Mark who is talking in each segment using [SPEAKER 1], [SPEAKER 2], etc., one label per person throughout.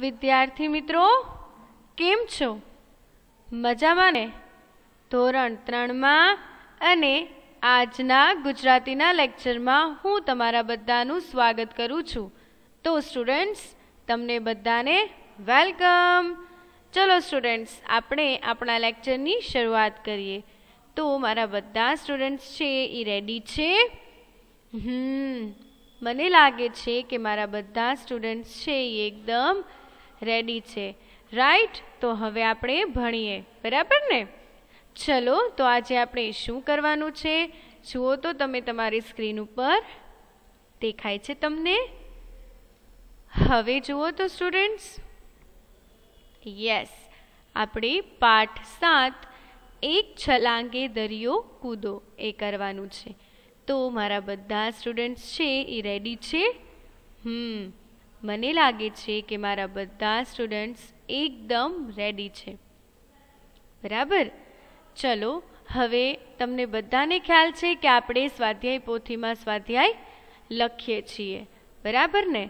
[SPEAKER 1] विद्यार्थी मित्रों केम छो मजामां ने धोरण 3 में अने आजना गुजरातीना लेक्चर में हूँ तमारा बधानु स्वागत करूँ छूँ। तो स्टूडेंट्स तमने बधाने वेलकम। चलो स्टूडेंट्स आपणे आपणा लेक्चरनी शरूआत करिए। तो मारा बधा स्टूडेंट्स छे ई रेडी छे? मने लागे छे के मारा बधा स्टूडेंट्स छे एकदम रेडी छे, राइट। तो हवे आपणे भणीए, बराबर ने। चलो तो आज आपणे शुं करवानुं छे जुओ तो तमे तमारी स्क्रीन पर देखाय छे तमने। हवे जुओ तो स्टूडेंट्स, यस आपणे पाठ 7 एक छलांगे दरियो कूदो ए करवानुं छे। तो मारा बधा स्टूडेंट्स छे ई रेडी छे? मने लागे छे के मारा बधा स्टूडेंट्स एकदम रेडी छे, बराबर। चलो हवे तमने बधाने ख्याल छे के आपणे स्वाध्याय पोथीमां स्वाध्याय लखीए छीए, बराबर ने।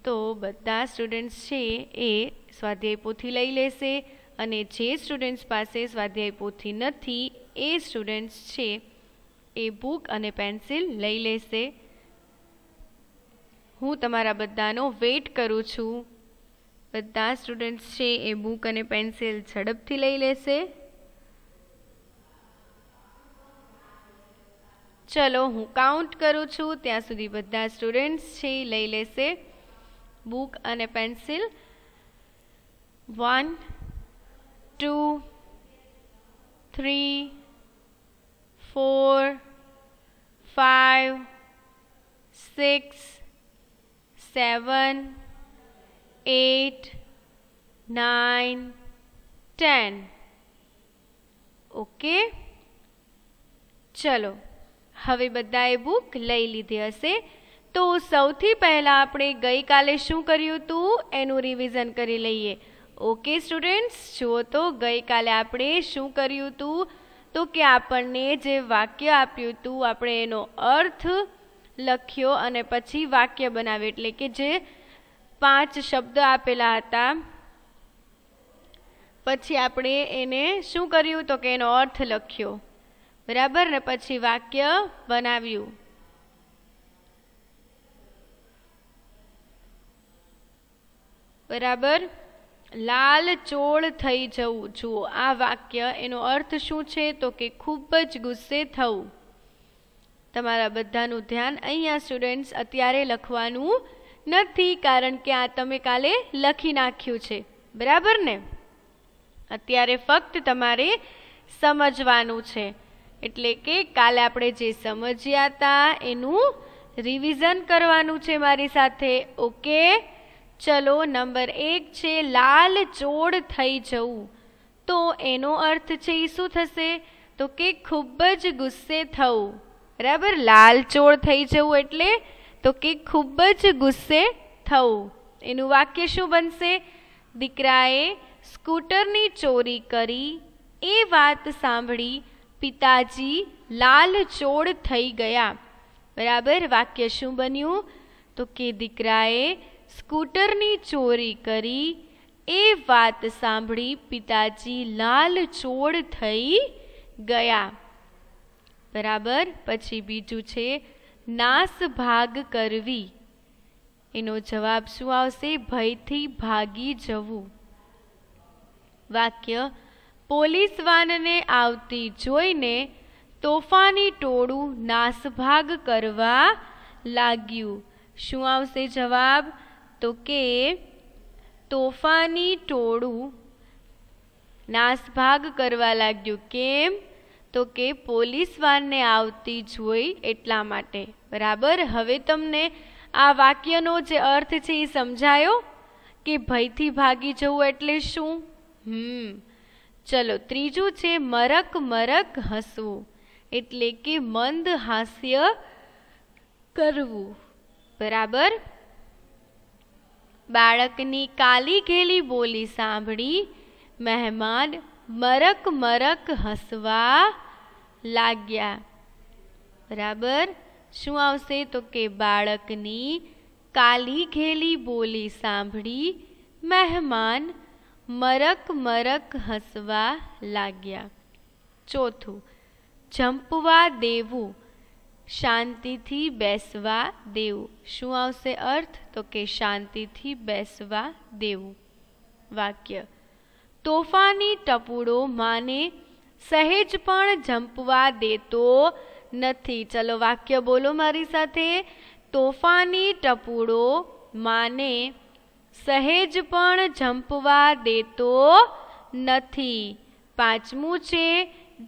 [SPEAKER 1] तो बधा स्टूडेंट्स छे ए स्वाध्याय पोथी लई लेशे अने जे स्टूडेंट्स पासे स्वाध्याय पोथी नथी ए स्टूडेंट्स छे ए बुक अने पेन्सिल लई लेशे। हूँ तमारा बधानो वेट करूँ छूँ। बधा स्टूडेंट्स छे ए बुक अने पेन्सिल झड़पथी लई लेशे। चलो हूँ काउंट करूँ छूँ त्यां सुधी बधा स्टूडेंट्स छे लई लेशे बुक अने पेन्सिल। 1 2 3 4 5 6 7 8 9 10। ओके चलो हवे बधाए बुक लई लीधी हशे। तो सौथी पहला आपणे गई काले शुं कर्युं हतुं एनुं रिविजन करी लईए। ओके स्टूडेंट्स जुओ तो गई काले आपणे शुं कर्युं हतुं तो कि आपणने जे वाक्य आप्युं हतुं आपणे एनो अर्थ लख्यो अने पछी वाक्य बनाव्युं, एटले के जे 5 शब्द आपेला हता पछी आपणे एने शुं कर्युं तो के एनो अर्थ लख्यो, बराबर ने पछी वाक्य बनाव्युं। बराबर। लाल चोळ थई जवुं, जुओ आ वाक्य एनो अर्थ शुं छे तो के खूब ज गुस्से थवुं। तमारा बधानुं ध्यान अहींया स्टूडेंट्स अत्यारे लखवानुं नथी कारण के आ तमे काले लखी नाख्युं छे, बराबर ने। अत्यारे फक्त तमारे समजवानुं छे, एटले के काले आपणे जे समज्या हता एनुं रिविजन करवानुं छे मारी साथे। ओके चलो नंबर 1 छे लाल चोळ थई जवुं। तो एनो अर्थ छे ई शुं थशे तो के खूब ज गुस्से थवुं, बराबर। लाल चोळ थई जवुं एटले तो के खूब ज गुस्से थवुं। एनुं वाक्य शुं बनशे? दीकराए स्कूटरनी चोरी करी ए वात सांभळी पिताजी लाल चोळ थई गया, बराबर। वाक्य शुं बन्युं तो के दीकराए स्कूटरनी चोरी करी ए वात सांभळी पिताजी लाल चोळ थई गया, बराबर। पछी बीजू छे नास भाग करवी। एनो जवाब शुं आवशे? भयथी भागी जवुं। वाक्य पोलीस वानने आवती जोईने तोफानी टोळुं नासभाग करवा लाग्युं। शुं आवशे जवाब? तो के तोफानी टोळुं नासभाग करवा लाग्युं। केम? तो के पोलीस वानने आवती जोई एटला माटे, बराबर। हवे तमने आ वाक्यनो जे अर्थ छे ई समजायो के भयथी भागी जवुं एटले शुं? चलो त्रीजું છે મરક મરક હસવું, એટલે કે મંદ હાસ્ય કરવું, બરાબર। બાળકની કાલી ઘેલી બોલી સાંભળી મહેમાન મરક મરક હસવા लाग्या, बराबर। शुं आवशे तो के बाळकनी કાલી ઘેલી બોલી સાંભળી મહેમાન મરક મરક હસવા લાગ્યા. ચોથું, જંપવા દેવું, શાંતિથી બેસવા દેવું. શું આવશે અર્થ? તો કે શાંતિથી બેસવા દેવું. વાક્ય, તોફાની ટપુડો માને સહેજ પણ જંપવા દેતો નથી. ચલો વાક્ય બોલો મારી સાથે. તોફાની ટપુડો માને સહેજ પણ જંપવા દેતો નથી. પાંચમું છે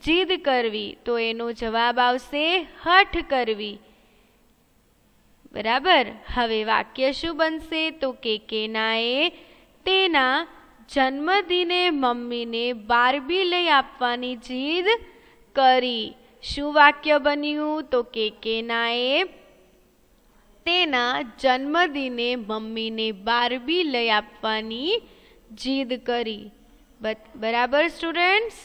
[SPEAKER 1] જીદ કરવી, તો એનો જવાબ આવશે હઠ કરવી. બરાબર. હવે વાક્ય શું બનશે? તો કે કેનાએ તેના જન્મદિને મમ્મીને બાર્બી લઈ આપવાની જીદ કરી. શું વાક્ય બન્યું? તો કે કેનાએ તેના જન્મદિને મમ્મીને બાર્બી લઈ આપવાની જીદ કરી. બરાબર સ્ટુડન્ટ્સ?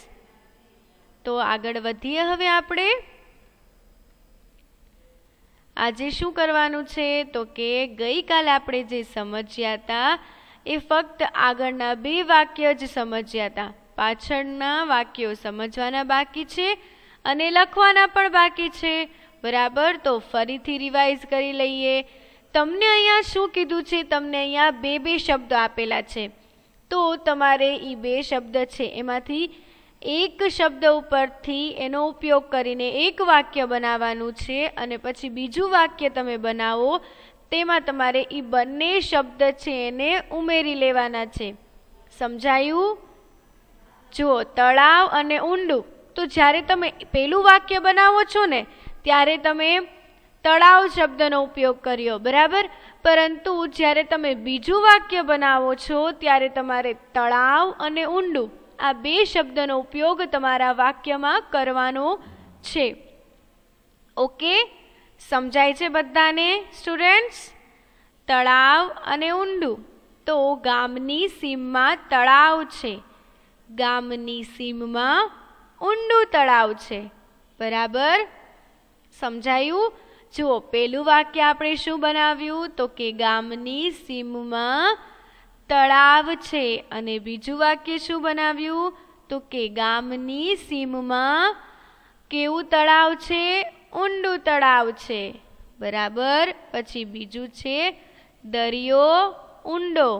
[SPEAKER 1] તો આગળ વધીએ. હવે આપણે આજે શું કરવાનું છે? તો કે ગઈકાલે આપણે જે સમજ્યા હતા એ ફક્ત આગળના 2 વાક્ય જ સમજ્યા હતા. પાછળના વાક્યો સમજવાના બાકી છે અને લખવાના પણ બાકી છે. બરાબર. તો ફરીથી રિવાઇઝ કરી લઈએ. તમને અહીંયા શું કીધું છે? તમને અહીંયા 2 શબ્દો આપેલા છે. તો તમારે એ 2 શબ્દ છે એમાંથી એક શબ્દ ઉપરથી એનો ઉપયોગ કરીને એક વાક્ય બનાવવાનું છે અને પછી બીજું વાક્ય તમે બનાવો, તેમાં તમારે એ બંને શબ્દ છે એને ઉમેરી લેવાના છે. સમજાયું? જુઓ, તળાવ અને ઊંડું. તો જ્યારે તમે પેલું વાક્ય બનાવો છો ને ત્યારે તમે તળાવ શબ્દનો ઉપયોગ કર્યો. બરાબર. પરંતુ જ્યારે તમે બીજું વાક્ય બનાવો છો ત્યારે તમારે તળાવ અને ઊંડું આ 2 શબ્દનો ઉપયોગ તમારા વાક્યમાં કરવાનો છે. ઓકે, સમજાય છે બધાને સ્ટુડન્ટ્સ? તળાવ અને ઊંડું. તો ગામની સીમમાં તળાવ છે, ગામની સીમમાં ઊંડું તળાવ છે. બરાબર. સમજાયું? જુઓ, પેલું વાક્ય આપણે શું બનાવ્યું? તો કે ગામની સીમમાં તળાવ છે. અને બીજું વાક્ય શું બનાવ્યું? તો કે ગામની સીમમાં કેવું તળાવ છે? ઊંડું તળાવ છે. બરાબર. પછી બીજું છે દરિયો ઊંડો.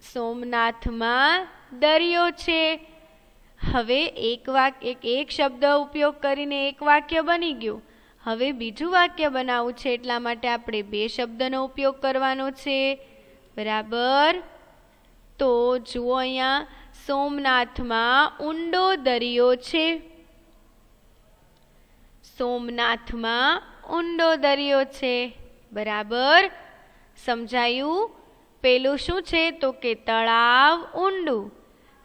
[SPEAKER 1] સોમનાથમાં દરિયો છે. હવે એક શબ્દ ઉપયોગ કરીને એક વાક્ય બની ગયું. હવે બીજું વાક્ય બનાવવું છે એટલા માટે આપણે 2 શબ્દનો ઉપયોગ કરવાનો છે. બરાબર. તો જુઓ, અહીંયા સોમનાથમાં ઊંડો દરિયો છે. સોમનાથમાં ઊંડો દરિયો છે. બરાબર. સમજાયું? પેલું શું છે? તો કે તળાવ ઊંડું.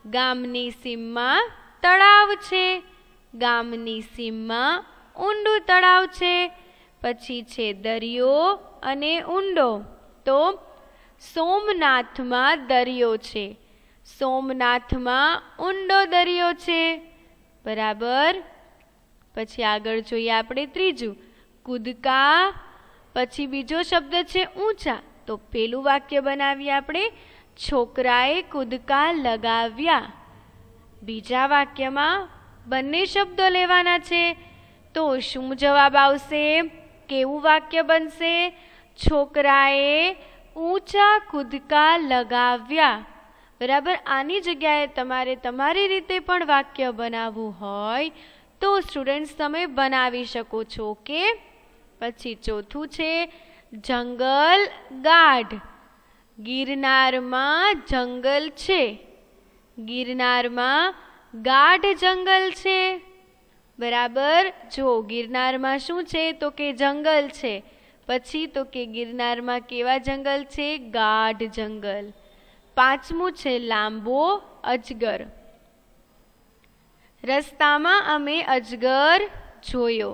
[SPEAKER 1] ગામની સીમમાં તળાવ છે, ગામની સીમમાં ઊંડું તળાવ છે. પછી છે દરિયો અને ઊંડો. તો સોમનાથમાં દરિયો છે, સોમનાથમાં ઊંડો દરિયો છે. બરાબર. પછી આગળ જોઈએ આપણે ત્રીજું, કૂદકા. પછી બીજો શબ્દ છે ઊંચા. તો પેલું વાક્ય બનાવીએ આપણે, છોકરાએ કૂદકા લગાવ્યા. બીજા વાક્યમાં બંને શબ્દો લેવાના છે. તો શું જવાબ આવશે? કેવું વાક્ય બનશે? છોકરાએ ઊંચા કૂદકા લગાવ્યા. બરાબર. આની જગ્યાએ તમારે તમારી રીતે પણ વાક્ય બનાવવું હોય તો સ્ટુડન્ટ્સ તમે બનાવી શકો છો. ઓકે. પછી ચોથું છે જંગલ ગાઢ. ગિરનારમાં જંગલ છે, ગિરનારમાં ગાઢ જંગલ છે. બરાબર. જો ગિરનારમાં શું છે? તો કે જંગલ છે. પછી તો કે ગિરનારમાં કેવા જંગલ છે? ગાઢ જંગલ. પાંચમું છે લાંબો અજગર. રસ્તામાં અમે અજગર જોયો.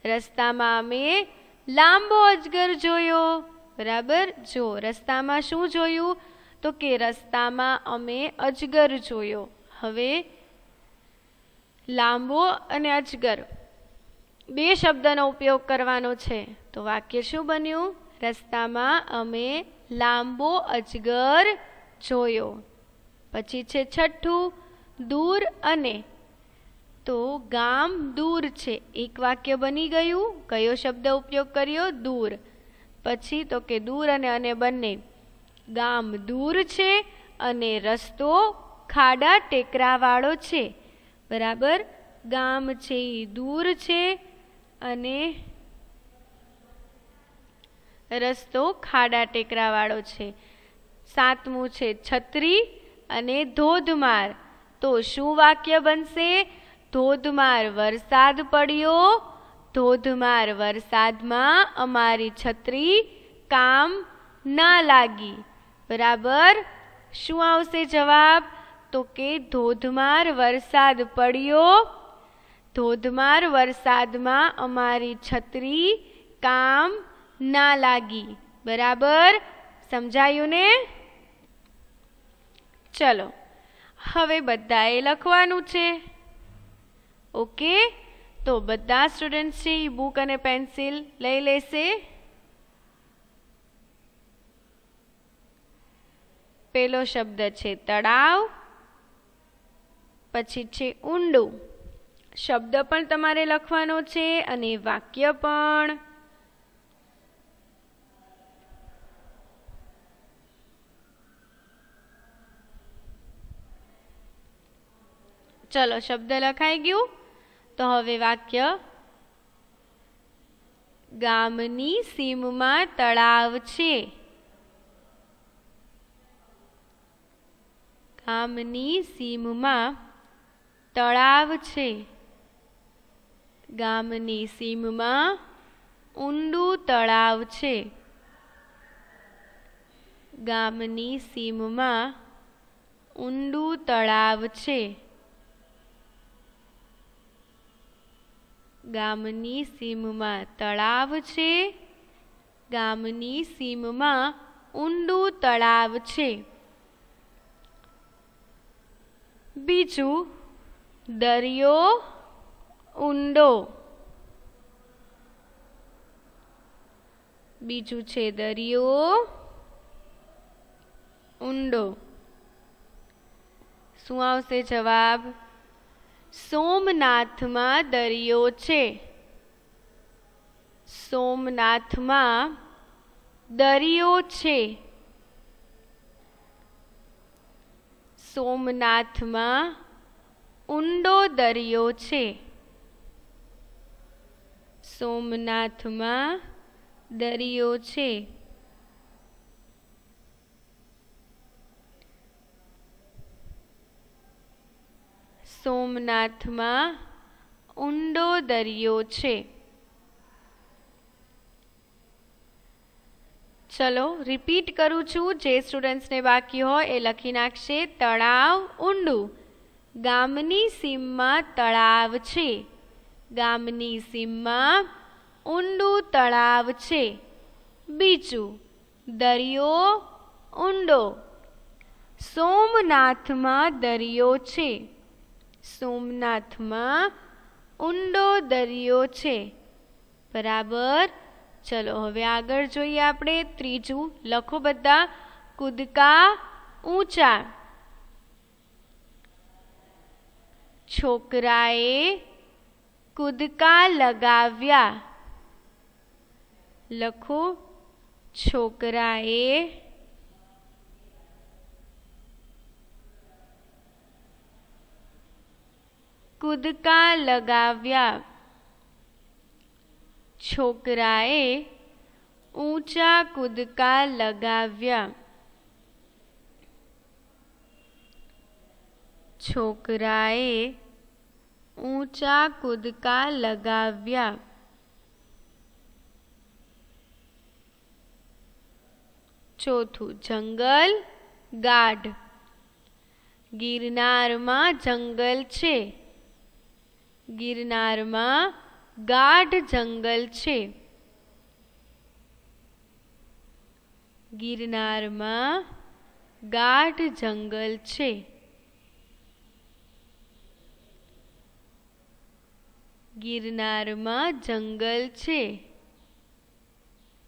[SPEAKER 1] રસ્તામાં અમે લાંબો અજગર જોયો. બરાબર. જો રસ્તામાં શું જોયું? તો કે રસ્તામાં અમે અજગર જોયો. હવે લાંબો અને અજગર 2 શબ્દનો ઉપયોગ કરવાનો છે. તો વાક્ય શું બન્યું? રસ્તામાં અમે લાંબો અજગર જોયો. પછી છે છઠ્ઠું, દૂર અને. તો ગામ દૂર છે, એક વાક્ય બની ગયું. કયો શબ્દ ઉપયોગ કર્યો? દૂર. પછી તો કે દૂર અને બંને. ગામ દૂર છે અને રસ્તો ખાડા ટેકરાવાળો છે. બરાબર, ગામ છે એ દૂર છે અને રસ્તો ખાડા ટેકરાવાળો છે. સાતમું છે છત્રી અને ધોધમાર. તો શું વાક્ય બનશે? ધોધમાર વરસાદ પડ્યો, ધોધમાર વરસાદમાં અમારી છત્રી કામ ના લાગી. બરાબર, શું આવશે જવાબ? તો કે ધોધમાર વરસાદ પડ્યો, ધોધમાર વરસાદમાં અમારી છત્રી કામ ના લાગી. બરાબર, સમજાયું ને? ચલો, હવે બધાએ લખવાનું છે. ઓકે, તો બધા સ્ટુડન્ટ છે એ બુક અને પેન્સિલ લઈ લેશે. પેલો શબ્દ છે તળાવ, પછી છે ઊંડું. શબ્દ પણ તમારે લખવાનો છે અને વાક્ય પણ. ચલો, શબ્દ લખાઈ ગયું. તો હવે વાક્ય. ગામની સીમમાં તળાવ છે. ગામની સીમમાં તળાવ છે. ગામની સીમમાં ઊંડું તળાવ છે. ગામની સીમમાં ઊંડું તળાવ છે. ગામની સીમમાં તળાવ છે. ગામની સીમમાં ઊંડું તળાવ છે. બીજું, દરિયો ઊંડો. બીજું છે દરિયો ઊંડો. શું આવશે જવાબ? સોમનાથમાં દરિયો છે. સોમનાથમાં દરિયો છે. સોમનાથમાં ઊંડો દરિયો છે. સોમનાથમાં દરિયો છે. સોમનાથમાં ઊંડો દરિયો છે. ચલો, રિપીટ કરું છું. જે સ્ટુડન્ટ્સને બાકી હોય એ લખી નાખશે. તળાવ ઊંડું. ગામની સીમમાં તળાવ છે. ગામની સીમમાં ઊંડું તળાવ છે. બીજું, દરિયો ઊંડો. સોમનાથમાં દરિયો છે. સોમનાથમાં ઊંડો દરિયો છે. બરાબર, ચલો હવે આગળ જોઈએ આપણે. ત્રીજું લખો બધા. કૂદકા ઊંચા. છોકરાએ કૂદકા લગાવ્યા. લખો, છોકરાએ કૂદકા લગાવ્યા. છોકરાએ ઊંચા કૂદકા લગાવ્યા. છોકરાએ ઊંચા કૂદકા લગાવ્યા. ચોથું, જંગલ ગાઢ. ગિરનારમાં જંગલ છે. ગિરનારમાં ગાઢ જંગલ છે. ગિરનારમાં ગાઢ જંગલ છે. ગિરનારમાં જંગલ છે.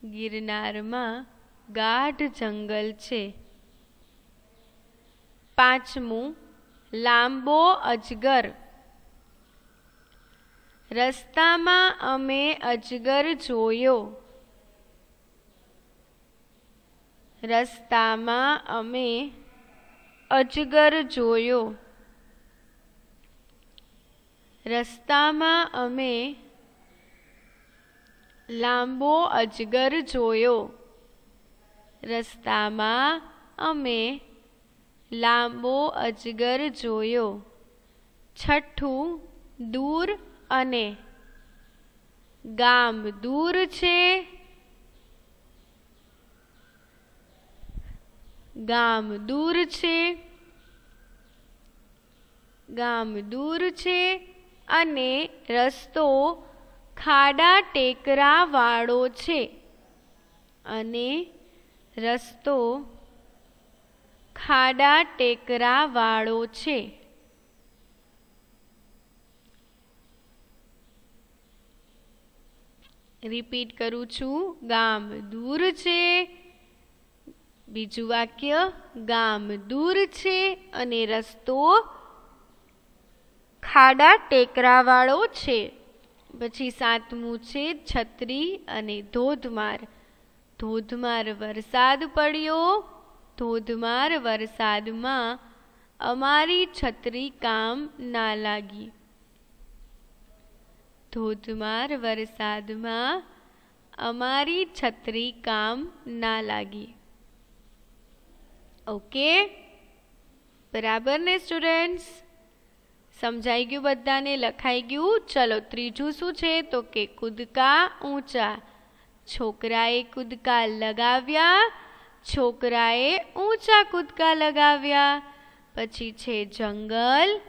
[SPEAKER 1] ગિરનારમાં ગાઢ જંગલ છે. પાંચમું, લાંબો અજગર. રસ્તામાં અમે અજગર જોયો. રસ્તામાં અમે અજગર જોયો. રસ્તામાં અમે લાંબો અજગર જોયો. રસ્તામાં અમે લાંબો અજગર જોયો. છઠ્ઠું, દૂર અને. ગામ દૂર છે. ગામ દૂર છે. ગામ દૂર છે અને રસ્તો ખાડા ટેકરા વાળો છે. અને રસ્તો ખાડા ટેકરા વાળો છે. રિપીટ કરું છું, ગામ દૂર છે. બીજું વાક્ય, ગામ દૂર છે અને રસ્તો ખાડા ટેકરા વાળો છે. પછી સાતમું છે, છત્રી અને ધોધમાર. ધોધમાર વરસાદ પડ્યો. ધોધમાર વરસાદમાં અમારી છત્રી કામ ના લાગી. ધોધમાર વરસાદમાં અમારી છત્રી કામ ના લાગી. ઓકે, બરાબર ને સ્ટુડન્ટ્સ? સમજાઈ ગયું બધાને? લખાઈ ગયું? ચલો, ત્રીજું શું છે તો કે કૂદકા ઊંચા. છોકરાએ કૂદકા લગાવ્યા. છોકરાએ ઊંચા કૂદકા લગાવ્યા. પછી છે જંગલ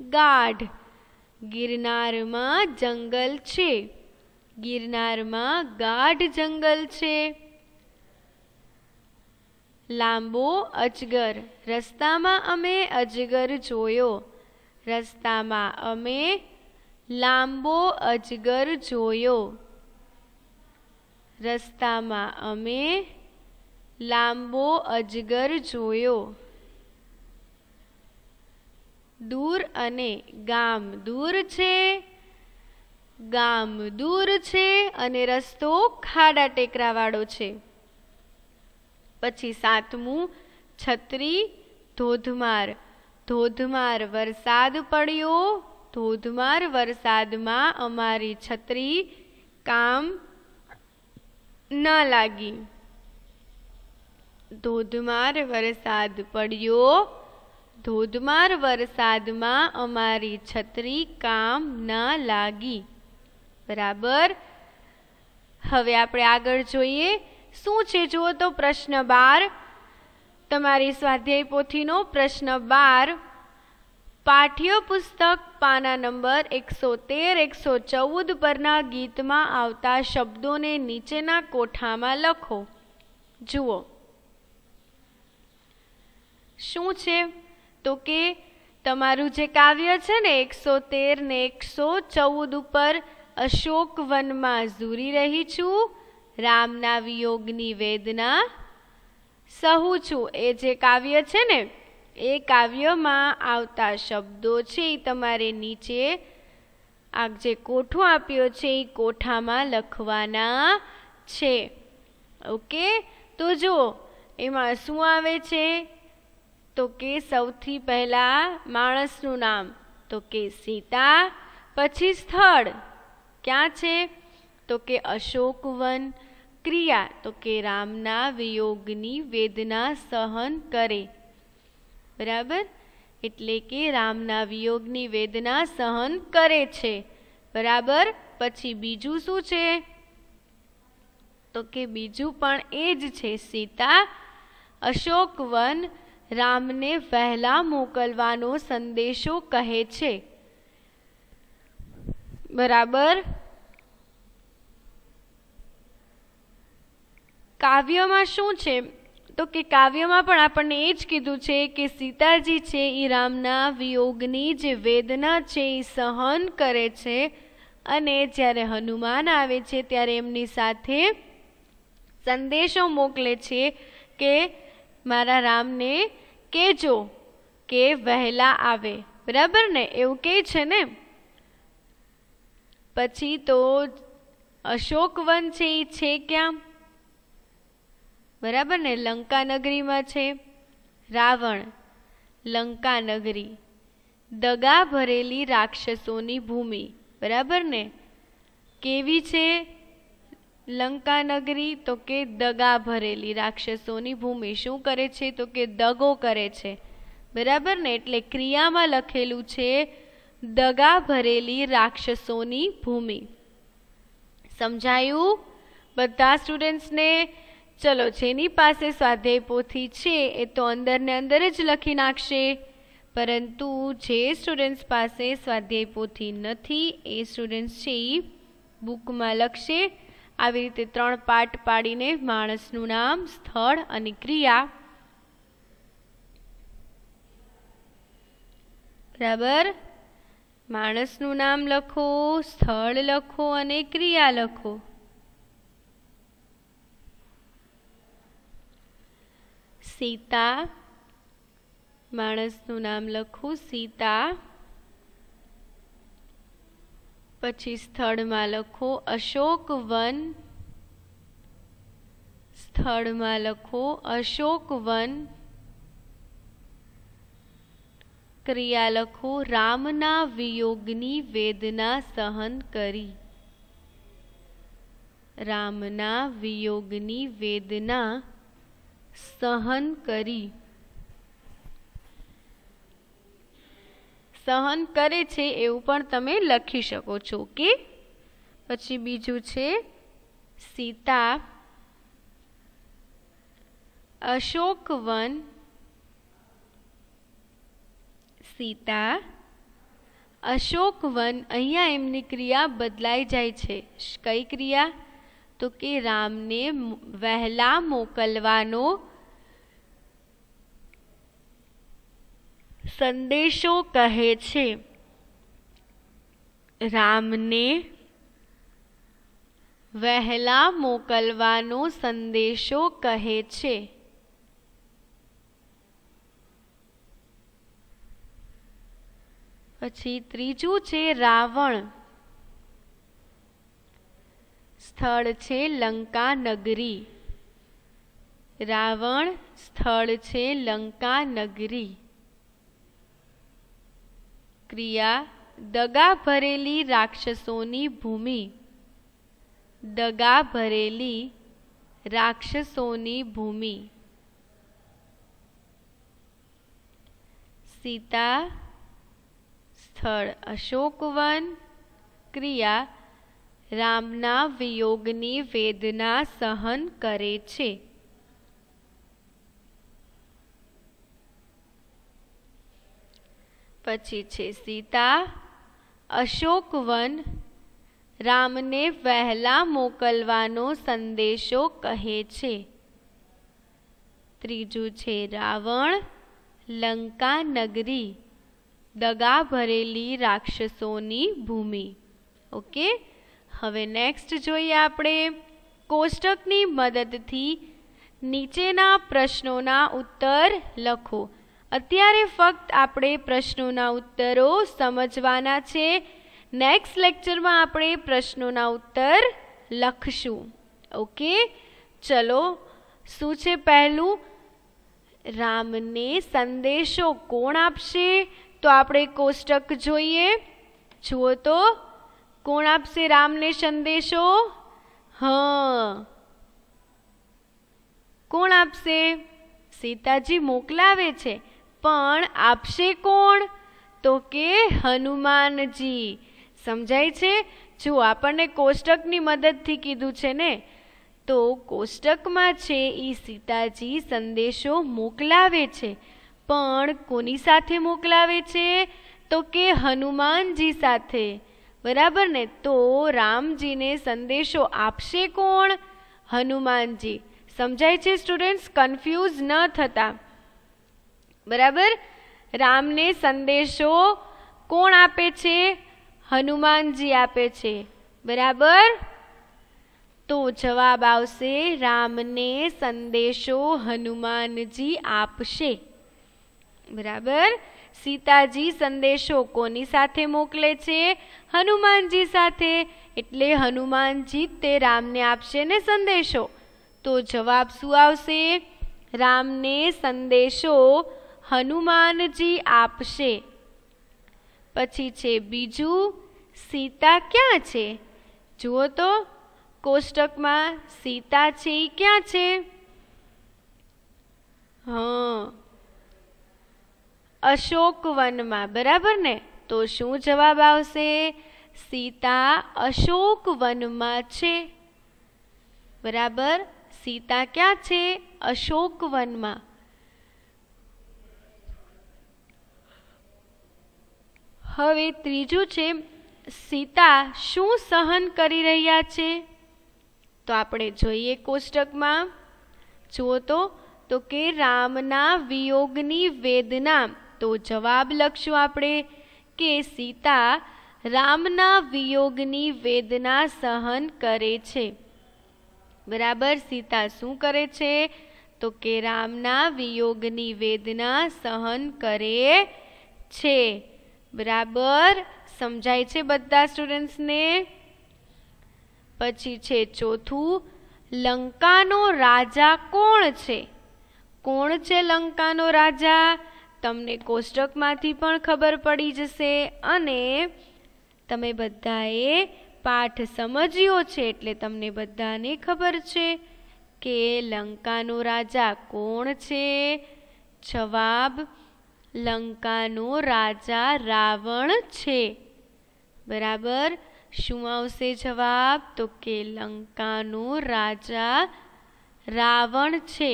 [SPEAKER 1] ગાઢ. ગિરનારમાં જંગલ છે. ગિરનારમાં ગાઢ જંગલ છે. લાંબો અજગર. રસ્તામાં અમે અજગર જોયો. રસ્તામાં અમે લાંબો અજગર જોયો. રસ્તામાં અમે લાંબો અજગર જોયો. દૂર અને. ગામ દૂર છે. ગામ દૂર છે અને રસ્તો ખાડા ટેકરા વાળો છે. પછી સાતમું, છત્રી ધોધમાર. ધોધમાર વરસાદ પડ્યો. ધોધમાર વરસાદમાં અમારી છત્રી કામ ન લાગી. ધોધમાર વરસાદ પડ્યો. ધોધમાર વરસાદમાં અમારી છત્રી કામ ન લાગી. બરાબર. હવે આપણે આગળ જોઈએ શું છે. જુઓ તો પ્રશ્ન 12, તમારી સ્વાધ્યાય પોથીનો પ્રશ્ન 12. પાઠ્યપુસ્તક પાના નંબર 113-114 પરના ગીતમાં આવતા શબ્દોને નીચેના કોઠામાં લખો. જુઓ શું છે તો કે તમારું જે કાવ્ય છે ને 113 ને 114 ઉપર, અશોક વનમાં ઝૂરી રહી છું, રામના વિયોગની વેદના સહુ છું. એ જે કાવ્ય છે ને એ કાવ્યમાં આવતા શબ્દો છે એ તમારે નીચે આ જે કોઠો આપ્યો છે એ કોઠામાં લખવાના છે. ઓકે, તો જો એમાં શું આવે છે તો કે સૌથી પહેલા માણસનું નામ તો કે સીતા. પછી સ્થળ ક્યાં છે તો કે અશોકવન. ક્રિયા તો કે રામના વિયોગની વેદના સહન કરે. બરાબર, એટલે કે રામના વિયોગની વેદના સહન કરે છે. બરાબર. પછી બીજું શું છે તો કે બીજું પણ એ જ છે, સીતા. અશોકવન રામને વહેલા મોકલવાનો સંદેશો કહે છે. બરાબર. કાવ્યમાં શું છે તો કે કાવ્યમાં પણ આપણને એ જ કીધું છે કે સીતાજી છે એ રામના વિયોગની જે વેદના છે એ સહન કરે છે. અને જ્યારે હનુમાન આવે છે ત્યારે એમની સાથે સંદેશો મોકલે છે કે મારા રામને કહેજો કે વહેલા આવે, બરાબર ને, એવું કહે છે ને. પછી તો અશોકવન છે એ છે ક્યાં? બરાબર ને, લંકા નગરીમાં છે. રાવણ, લંકા નગરી, દગા ભરેલી રાક્ષસોની ભૂમિ, બરાબર ને. કેવી છે લંકા નગરી? તો કે દગા ભરેલી રાક્ષસોની ભૂમિ. શું કરે છે? તો કે દગો કરે છે, બરાબર ને. એટલે ક્રિયામાં લખેલું છે દગા ભરેલી રાક્ષસોની ભૂમિ. સમજાયું બધા સ્ટુડન્ટ્સને? ચલો, જેની પાસે સ્વાધ્યાય પોથી છે એ તો અંદર ને અંદર જ લખી નાખશે, પરંતુ જે સ્ટુડન્ટ્સ પાસે સ્વાધ્યાય પોથી નથી એ સ્ટુડન્ટ્સ છે એ બુકમાં લખશે. આવી રીતે 3 પાર્ટ પાડીને માણસનું નામ, સ્થળ અને ક્રિયા, બરાબર. માણસનું નામ લખો, સ્થળ લખો અને ક્રિયા લખો. સીતા, માણસનું નામ લખું સીતા. પછી સ્થળમાં લખો અશોકવન, સ્થળમાં લખો અશોકવન. ક્રિયા લખો રામના વિયોગની વેદના સહન કરી, રામના વિયોગની વેદના સહન કરી. સહન કરે છે એવું પણ તમે લખી શકો છો કે. પછી બીજું છે સીતા, અશોકવન, સીતા, અશોકવન. અહીંયા એમની ક્રિયા બદલાઈ જાય છે. કઈ ક્રિયા? તો કે રામને વહેલા મોકલવાનો સંદેશો કહે છે. રામને વહેલા મોકલવાનો સંદેશો કહે છે. પછી ત્રીજું છે રાવણ, સ્થળ છે લંકા નગરી. રાવણ, સ્થળ છે લંકા નગરી. ક્રિયા દગા ભરેલી રાક્ષસોની ભૂમિ, દગા ભરેલી રાક્ષસોની ભૂમિ. સીતા, સ્થળ અશોકવન. ક્રિયા રામના વિયોગની વેદના સહન કરે છે. પછી છે સીતા, અશોકવન, રામને વહેલા મોકલવાનો સંદેશો કહે છે. ત્રીજું છે રાવણ, લંકા નગરી, દગા ભરેલી રાક્ષસોની ભૂમિ. ઓકે, હવે નેક્સ્ટ જોઈએ આપણે. કોષ્ટકની મદદથી નીચેના પ્રશ્નોના ઉત્તર લખો. અત્યારે ફક્ત આપણે પ્રશ્નોના ઉત્તરો સમજવાના છે. નેક્સ્ટ લેક્ચરમાં આપણે પ્રશ્નોના ઉત્તર લખશું. ઓકે, ચલો. શું છે પહેલું? રામને સંદેશો કોણ આપશે? તો આપણે કોષ્ટક જોઈએ. જુઓ તો, કોણ આપશે રામને સંદેશો? કોણ આપશે? સીતાજી મોકલાવે છે, પણ આપશે કોણ? તો કે હનુમાનજી. સમજાય છે? જો આપણને કોષ્ટકની મદદથી કીધું છે ને, તો કોષ્ટકમાં છે એ સીતાજી સંદેશો મોકલાવે છે, પણ કોની સાથે મોકલાવે છે? તો કે હનુમાનજી સાથે. બરાબર ને? તો રામજીને સંદેશો આપશે કોણ? હનુમાનજી. સમજાય છે સ્ટુડન્ટ્સ? કન્ફ્યુઝ ન થતા. બરાબર? રામને સંદેશો કોણ આપે છે? હનુમાનજી આપે છે. બરાબર? तो जवाब आवशे रामने संदेशो हनुमानजी आपशे। बराबर। सीताजी संदेशो कोनी साथे मोकले छे? हनुमानजी साथे। एटले हनुमानजी ते रामने आपशे ने संदेशो। तो जवाब शुं आवशे? रामने संदेशो हनुमानजी आपशे। पछी छे बीजू, सीता क्या छे? जुओ तो कोष्टक में सीता छे ई क्या छे? हाँ, अशोकवन में। बराबर ने? तो शुं जवाब आवशे? सीता अशोकवन में छे। बराबर। सीता क्या छे? अशोकवन में। हवे त्रीजू छे, सीता शुं सहन करी रह्या छे? तो आपणे जोईए कोष्टक में। जुओ तो के रामना वियोगनी वेदना। तो जवाब लखशुं आपणे के सीता रामना वियोगनी वेदना सहन करे छे। बराबर। सीता शुं करे छे? तो के रामना वियोगनी वेदना सहन करे छे। बराबर। समझाय छे बधा स्टूडेंट्स ने? पछी छे चौथू, लंकानो राजा कोण छे? कोण छे लंकानो राजा? तमने कोष्टक मांथी पण खबर पड़ी जशे अने तमे बधाए पाठ समज्यो छे एटले तमने बधाने खबर छे के लंकानो राजा कोण छे। जवाब लंकानो राजा रावण छे। बराबर। शुं आवशे जवाब? तो के लंकानो राजा रावण छे।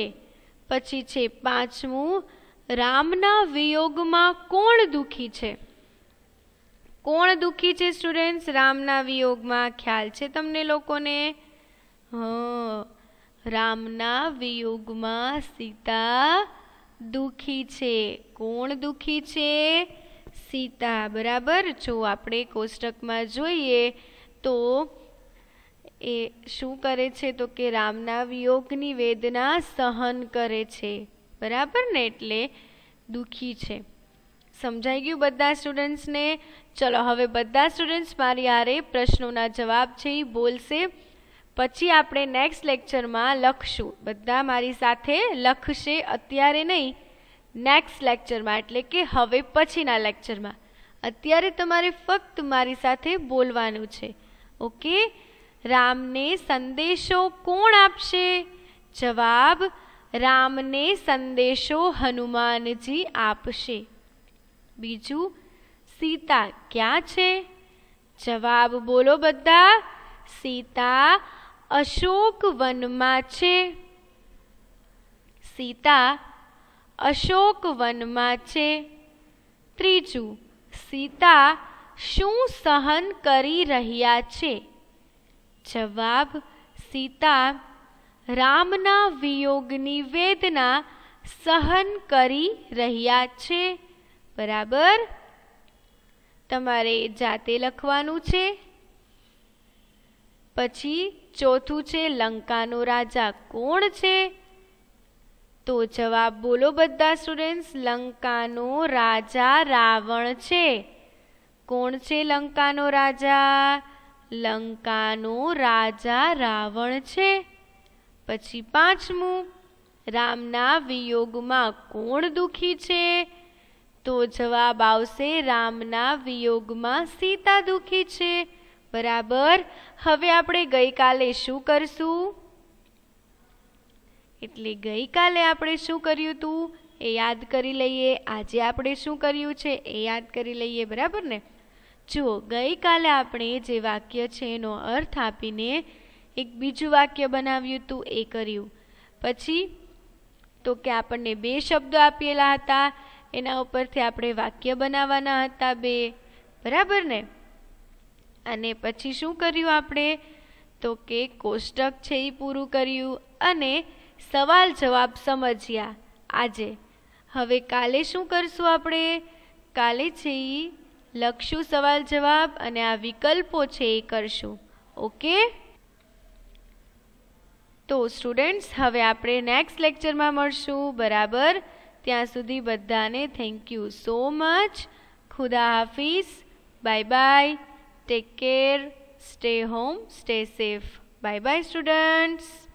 [SPEAKER 1] पछी छे पांचमू, रामना वियोगमां कोण दुखी छे? कोण दुखी छे स्टूडेंट्स रामना वियोगमां? ख्याल छे तमने लोकोने? हाँ, रामना वियोगमां सीता दुखी छे। कोण दुखी छे? सीता। बराबर। जो आपणे कोष्टक में जोईए तो ए शुं करे छे? तो के रामना वियोगनी वेदना सहन करे छे। बराबर ने? एटले दुखी छे। समझाई गयुं बधा स्टूडेंट्स ने? चलो हवे बधा स्टूडेंट्स मारी हारे प्रश्नोना जवाब छे ई बोलशे, पछी आपणे नेक्स्ट लेक्चर में लखशुं। बधा मारी साथे लखशे, अत्यारे नहीं, नेक्स्ट लेक्चर में, एटले के हवे पछीना लेक्चर में। अत्यारे तमारे फक्त मारी साथे बोलवानुं छे। ओके। रामने संदेशो कोण आपशे? जवाब रामने संदेशो हनुमानजी आपशे। बीजू, सीता क्या छे? जवाब बोलो बधा। सीता अशोक वन में छे। सीता अशोक वन में छे। त्रीजू, सीता शुं सहन करी रह्या छे? जवाब सीता रामना वियोगनी वेदना सहन करी रह्या छे। बराबर। तमारे जाते लखवानुं छे। पछी चौथुं छे, लंकानो राजा कोण छे? तो जवाब बोलो बधा स्टूडेंट्स। लंकानो राजा रावण छे। कोण छे लंकानो राजा? लंकानो राजा रावण छे। पछी पांचमू, रामना वियोगमां कोण दुखी छे? तो जवाब आवशे रामना वियोगमां सीता दुखी छे। बराबर। हवे आपणे गई काले शुं करशुं? एटले गई काले आपणे शुं कर्युं तुं ए याद करी लईए। आजे आपणे शुं कर्युं छे ए याद करी लईए। बराबर ने? जुओ, गई काले आपणे जे वाक्य छे एनो अर्थ आपीने एक बीजું वाक्य बनाव्युं तुं ए कर्युं। पछी तो के आपणे बे शब्दो आपेला हता, एना उपरथी आपणे वाक्य बनाववाना हता बे। बराबर ने? अने पछी शुं कर्युं आपणे? तो के कोष्टक छे ई पूरुं कर्युं अने सवाल जवाब समज्या आजे। हवे काले शुं करशुं आपणे? काले छे ई लखशुं सवाल जवाब अने आ विकल्पो छे ए करशुं। ओके। તો સ્ટુડન્ટ્સ હવે આપણે નેક્સ્ટ લેક્ચરમાં મળશું બરાબર. ત્યાં સુધી બધાને થેન્ક યુ સો મચ. ખુદા હાફિઝ. Bye bye. Take care. Stay home. Stay safe. Bye bye students.